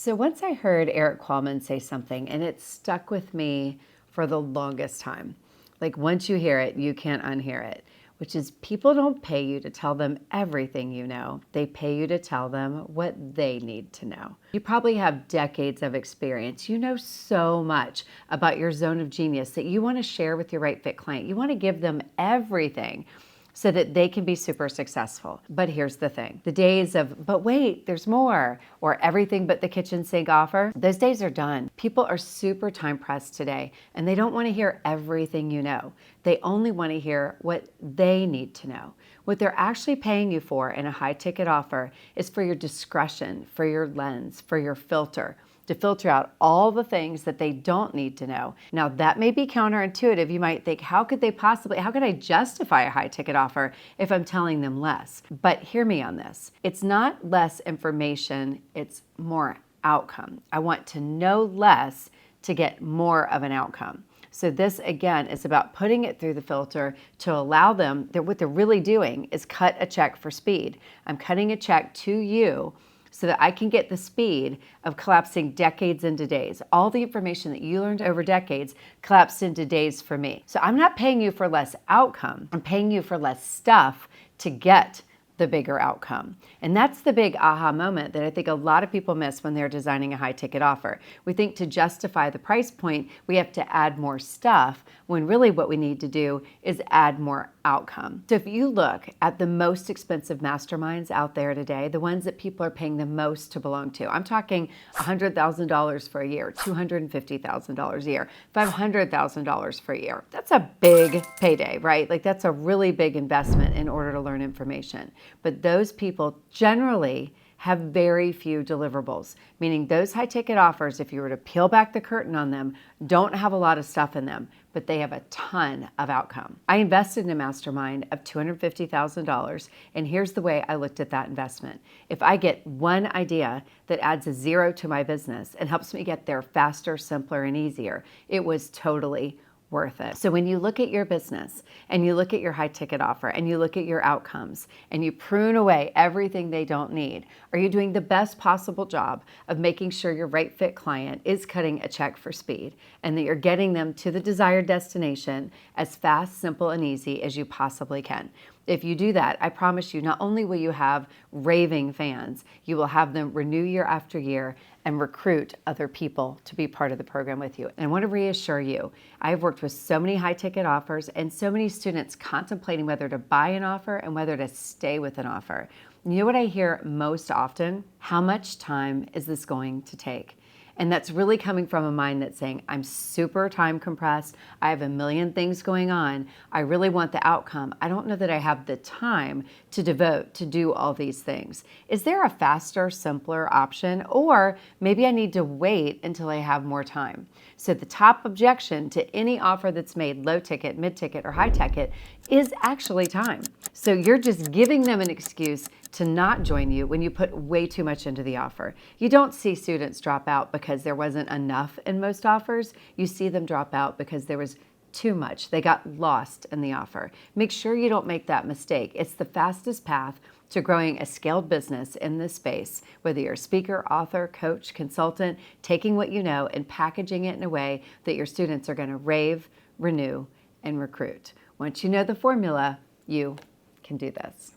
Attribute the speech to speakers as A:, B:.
A: So once I heard Eric Qualman say something, and it stuck with me for the longest time. Like once you hear it, you can't unhear it, which is people don't pay you to tell them everything you know. They pay you to tell them what they need to know. You probably have decades of experience. You know so much about your zone of genius that you want to share with your right fit client. You want to give them everything so that they can be super successful. But here's the thing. The days of, but wait, there's more, or everything but the kitchen sink offer, those days are done. People are super time pressed today, and they don't want to hear everything you know. They only want to hear what they need to know. What they're actually paying you for in a high ticket offer is for your discretion, for your lens, for your filter, to filter out all the things that they don't need to know. Now that may be counterintuitive. You might think, how could I justify a high ticket offer if I'm telling them less? But hear me on this. It's not less information, it's more outcome. I want to know less to get more of an outcome. So this, again, is about putting it through the filter to allow them, that what they're really doing is cut a check for speed. I'm cutting a check to you so that I can get the speed of collapsing decades into days. All the information that you learned over decades collapsed into days for me. So I'm not paying you for less outcome. I'm paying you for less stuff to get the bigger outcome. And that's the big aha moment that I think a lot of people miss when they're designing a high ticket offer. We think to justify the price point, we have to add more stuff, when really what we need to do is add more outcome. So if you look at the most expensive masterminds out there today, the ones that people are paying the most to belong to, I'm talking $100,000 for a year, $250,000 a year, $500,000 for a year. That's a big payday, right? Like that's a really big investment in order to learn information. But those people generally have very few deliverables, meaning those high ticket offers, if you were to peel back the curtain on them, don't have a lot of stuff in them, but they have a ton of outcome. I invested in a mastermind of $250,000, and here's the way I looked at that investment. If I get one idea that adds a zero to my business and helps me get there faster, simpler, and easier, it was totally worth it. So when you look at your business and you look at your high ticket offer and you look at your outcomes and you prune away everything they don't need, are you doing the best possible job of making sure your right fit client is cutting a check for speed and that you're getting them to the desired destination as fast, simple, and easy as you possibly can? If you do that, I promise you, not only will you have raving fans, you will have them renew year after year and recruit other people to be part of the program with you. And I want to reassure you, I've worked with so many high ticket offers and so many students contemplating whether to buy an offer and whether to stay with an offer. You know what I hear most often? How much time is this going to take? And that's really coming from a mind that's saying, I'm super time compressed. I have a million things going on. I really want the outcome. I don't know that I have the time to devote to do all these things. Is there a faster, simpler option? Or maybe I need to wait until I have more time. So the top objection to any offer that's made low ticket, mid ticket, or high ticket is actually time. So you're just giving them an excuse to not join you when you put way too much into the offer. You don't see students drop out because there wasn't enough in most offers. You see them drop out because there was too much. They got lost in the offer. Make sure you don't make that mistake. It's the fastest path to growing a scaled business in this space, whether you're a speaker, author, coach, consultant, taking what you know and packaging it in a way that your students are going to rave, renew, and recruit. Once you know the formula, you can do this.